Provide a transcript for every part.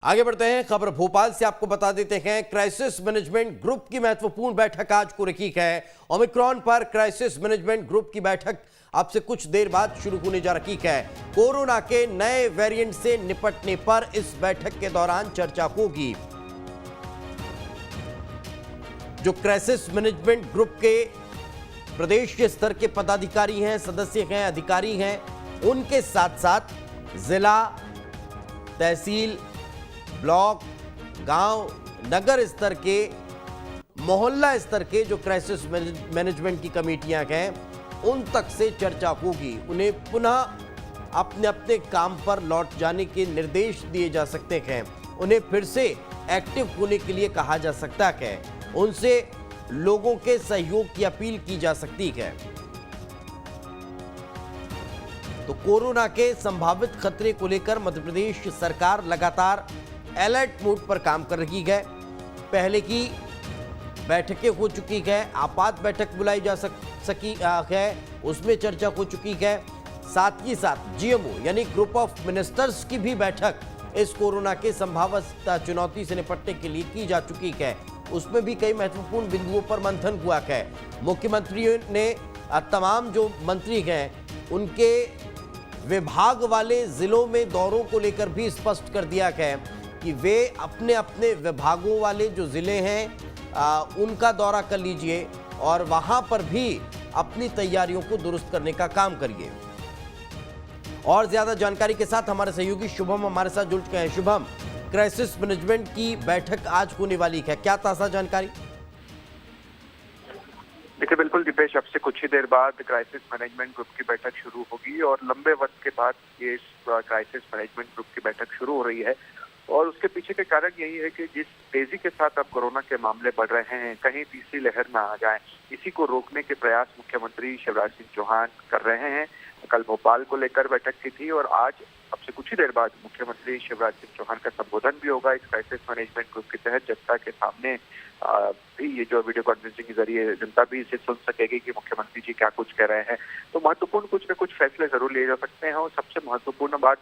आगे बढ़ते हैं। खबर भोपाल से आपको बता देते हैं, क्राइसिस मैनेजमेंट ग्रुप की महत्वपूर्ण बैठक आज को रखी है। ओमिक्रॉन पर क्राइसिस मैनेजमेंट ग्रुप की बैठक अब से कुछ देर बाद शुरू होने जा रही है। कोरोना के नए वेरिएंट से निपटने पर इस बैठक के दौरान चर्चा होगी। जो क्राइसिस मैनेजमेंट ग्रुप के प्रदेश के स्तर के पदाधिकारी हैं, सदस्य हैं, अधिकारी हैं, उनके साथ साथ जिला, तहसील, ब्लॉक, गांव, नगर स्तर के, मोहल्ला स्तर के जो क्राइसिस मैनेजमेंट की कमेटियां हैं, उन तक से चर्चा होगी। उन्हें पुनः अपने अपने काम पर लौट जाने के निर्देश दिए जा सकते हैं। उन्हें फिर से एक्टिव होने के लिए कहा जा सकता है। उनसे लोगों के सहयोग की अपील की जा सकती है। तो कोरोना के संभावित खतरे को लेकर मध्य प्रदेश सरकार लगातार अलर्ट मोड पर काम कर रही है। पहले की बैठकें हो चुकी है, आपात बैठक बुलाई जा सकी है, उसमें चर्चा हो चुकी है। साथ ही साथ जीएमओ यानी ग्रुप ऑफ मिनिस्टर्स की भी बैठक इस कोरोना के संभावित चुनौती से निपटने के लिए की जा चुकी है। उसमें भी कई महत्वपूर्ण बिंदुओं पर मंथन हुआ है। मुख्यमंत्री ने तमाम जो मंत्री हैं उनके विभाग वाले जिलों में दौरों को लेकर भी स्पष्ट कर दिया है कि वे अपने अपने विभागों वाले जो जिले हैं उनका दौरा कर लीजिए और वहां पर भी अपनी तैयारियों को दुरुस्त करने का काम करिए। और ज्यादा जानकारी के साथ हमारे सहयोगी शुभम हमारे साथ जुड़ चुके हैं। शुभम, क्राइसिस मैनेजमेंट की बैठक आज होने वाली है, क्या ताजा जानकारी? देखिए, बिल्कुल दीपेश, अब से कुछ ही देर बाद क्राइसिस मैनेजमेंट ग्रुप की बैठक शुरू होगी और लंबे वक्त के बाद ये क्राइसिस मैनेजमेंट ग्रुप की बैठक शुरू हो रही है। और उसके पीछे के कारण यही है कि जिस तेजी के साथ अब कोरोना के मामले बढ़ रहे हैं, कहीं तीसरी लहर ना आ जाए, इसी को रोकने के प्रयास मुख्यमंत्री शिवराज सिंह चौहान कर रहे हैं। कल भोपाल को लेकर बैठक की थी और आज अब से कुछ ही देर बाद मुख्यमंत्री शिवराज सिंह चौहान का संबोधन भी होगा इस क्राइसिस मैनेजमेंट ग्रुप के तहत। जनता के सामने भी ये जो वीडियो कॉन्फ्रेंसिंग के जरिए जनता भी इसे सुन सकेगी कि मुख्यमंत्री जी क्या कुछ कह रहे हैं। तो महत्वपूर्ण कुछ न कुछ फैसले जरूर लिए जा सकते हैं और सबसे महत्वपूर्ण बात,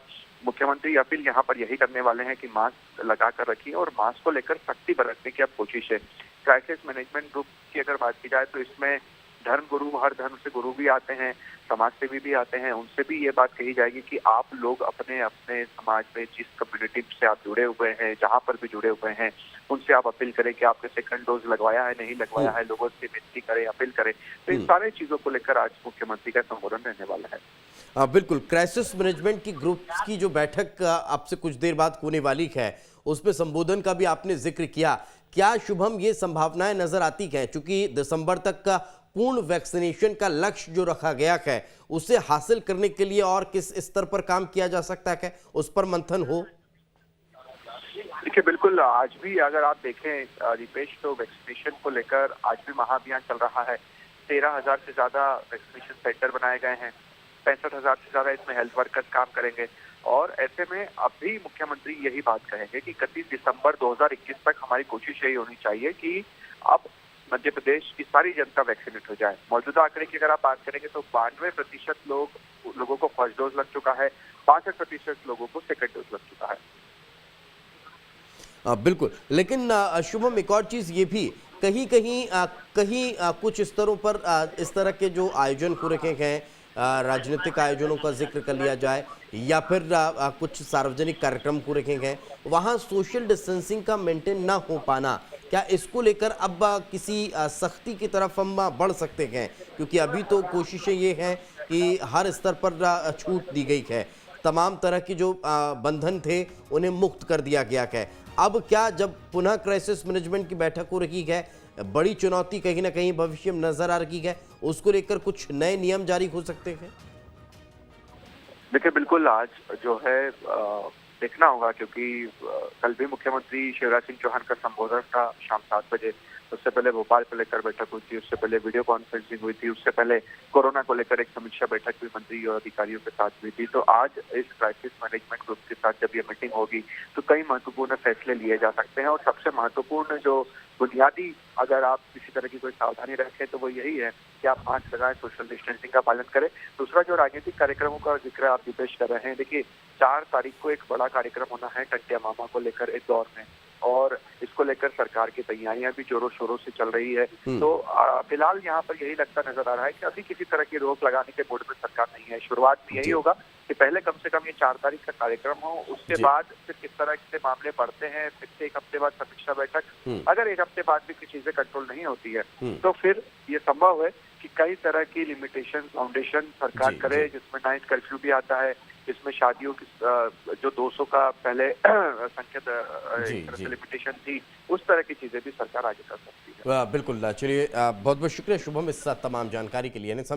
मुख्यमंत्री अपील यहाँ पर यही करने वाले हैं कि मास्क लगा कर रखिए और मास्क को लेकर सख्ती बरतने की अब कोशिश है। क्राइसिस मैनेजमेंट ग्रुप की अगर बात की जाए तो इसमें धर्म गुरु, हर धर्म से गुरु भी आते हैं, समाज सेवी भी आते हैं। उनसे भी ये बात कही जाएगी कि आप लोग अपने अपने समाज में जिस कम्युनिटी से आप जुड़े हुए हैं, जहां पर भी जुड़े हुए हैं, उनसे आप अपील करें कि आपने सेकंड डोज लगवाया है, नहीं लगवाया है, लोगों से विनती करें, अपील करें। तो इन सारे चीजों को लेकर आज मुख्यमंत्री का संबोधन रहने वाला है। बिल्कुल, क्राइसिस मैनेजमेंट की ग्रुप की जो बैठक अब से कुछ देर बाद होने वाली है, उसमें संबोधन का भी आपने जिक्र किया। क्या शुभम ये संभावनाएं नजर आती है, चूंकि दिसंबर तक का पूर्ण वैक्सीनेशन का लक्ष्य जो रखा गया है, उसे हासिल करने के लिए और किस स्तर पर काम किया जा सकता है, उस पर मंथन हो? देखिए, बिल्कुल, आज भी अगर आप देखें दीपेश, तो वैक्सीनेशन को लेकर आज भी महाअभियान चल रहा है। 13,000 से ज्यादा वैक्सीनेशन सेंटर बनाए गए हैं, 65,000 से ज्यादा इसमें हेल्थ वर्कर्स काम करेंगे। और ऐसे में अब भी मुख्यमंत्री यही बात कहेंगे कि 31 दिसंबर 2021 तक हमारी कोशिश यही होनी चाहिए कि अब मध्य प्रदेश की सारी जनता वैक्सीनेट हो जाए। मौजूदा आंकड़े की अगर आप बात करेंगे तो 92% लोगों को फर्स्ट डोज लग चुका है, 65% लोगों को सेकंड डोज लग चुका है। बिल्कुल, लेकिन शुभम, एक और चीज ये भी कहीं कुछ स्तरों पर इस तरह के जो आयोजन हो रखे हैं, राजनीतिक आयोजनों का जिक्र कर लिया जाए या फिर कुछ सार्वजनिक कार्यक्रम हो रखे हैं, वहाँ सोशल डिस्टेंसिंग का मेंटेन ना हो पाना, क्या इसको लेकर अब किसी सख्ती की तरफ हम बढ़ सकते हैं? क्योंकि अभी तो कोशिशें ये हैं कि हर स्तर पर छूट दी गई है, तमाम तरह की जो बंधन थे उन्हें मुक्त कर दिया गया है। अब क्या जब पुनः क्राइसिस मैनेजमेंट की बैठक हो रही है, बड़ी चुनौती कहीं ना कहीं भविष्य में नजर आ रही है, उसको लेकर कुछ नए नियम जारी हो सकते हैं? देखिए, बिल्कुल, आज जो है देखना होगा, क्योंकि कल भी मुख्यमंत्री शिवराज सिंह चौहान का संबोधन था शाम 7 बजे। उससे पहले भोपाल को लेकर बैठक हुई थी, उससे पहले वीडियो कॉन्फ्रेंसिंग हुई थी, उससे पहले कोरोना को लेकर एक समीक्षा बैठक भी मंत्री और अधिकारियों के साथ हुई थी। तो आज इस क्राइसिस मैनेजमेंट ग्रुप के साथ जब ये मीटिंग होगी तो कई महत्वपूर्ण फैसले लिए जा सकते हैं और सबसे महत्वपूर्ण जो बुनियादी अगर आप किसी तरह की कोई सावधानी रखें तो वो यही है कि आप मास्क लगाएं, सोशल डिस्टेंसिंग का पालन करें। दूसरा जो राजनीतिक कार्यक्रमों का जिक्र आप दीपेश कर रहे हैं, देखिए 4 तारीख को एक बड़ा कार्यक्रम होना है टंटिया मामा को लेकर इंदौर में और इसको लेकर सरकार की तैयारियां भी जोरों शोरों से चल रही है। तो फिलहाल यहाँ पर यही लगता नजर आ रहा है कि अभी किसी तरह की रोक लगाने के मूड में सरकार नहीं है। शुरुआत में यही होगा कि पहले कम से कम ये 4 तारीख का कार्यक्रम हो, उसके बाद फिर किस तरह से मामले बढ़ते हैं, फिर से 1 हफ्ते बाद समीक्षा बैठक। अगर 1 हफ्ते बाद भी कुछ चीजें कंट्रोल नहीं होती है तो फिर ये संभव है कि कई तरह की लिमिटेशन फाउंडेशन सरकार करे, जिसमें नाइट कर्फ्यू भी आता है, जिसमें शादियों की जो 200 का पहले संख्या लिमिटेशन थी, उस तरह की चीजें भी सरकार आगे कर सकती है। बिल्कुल, चलिए बहुत बहुत शुक्रिया शुभम इस तमाम जानकारी के लिए।